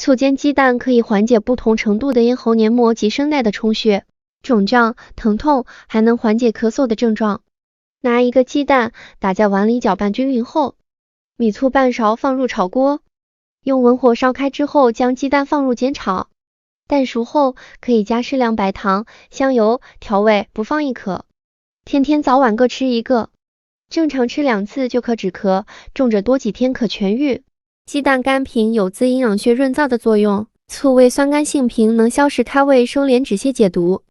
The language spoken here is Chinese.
醋煎鸡蛋可以缓解不同程度的咽喉黏膜及声带的充血、肿胀、疼痛，还能缓解咳嗽的症状。拿一个鸡蛋打在碗里，搅拌均匀后，米醋半勺放入炒锅，用文火烧开之后，将鸡蛋放入煎炒。蛋熟后可以加适量白糖、香油调味，不放亦可。天天早晚各吃一个，正常吃2次就可止咳，重者多几天可痊愈。鸡蛋干平有滋阴养血润燥的作用，醋味酸甘性平，能消食开胃、收敛止泻解毒。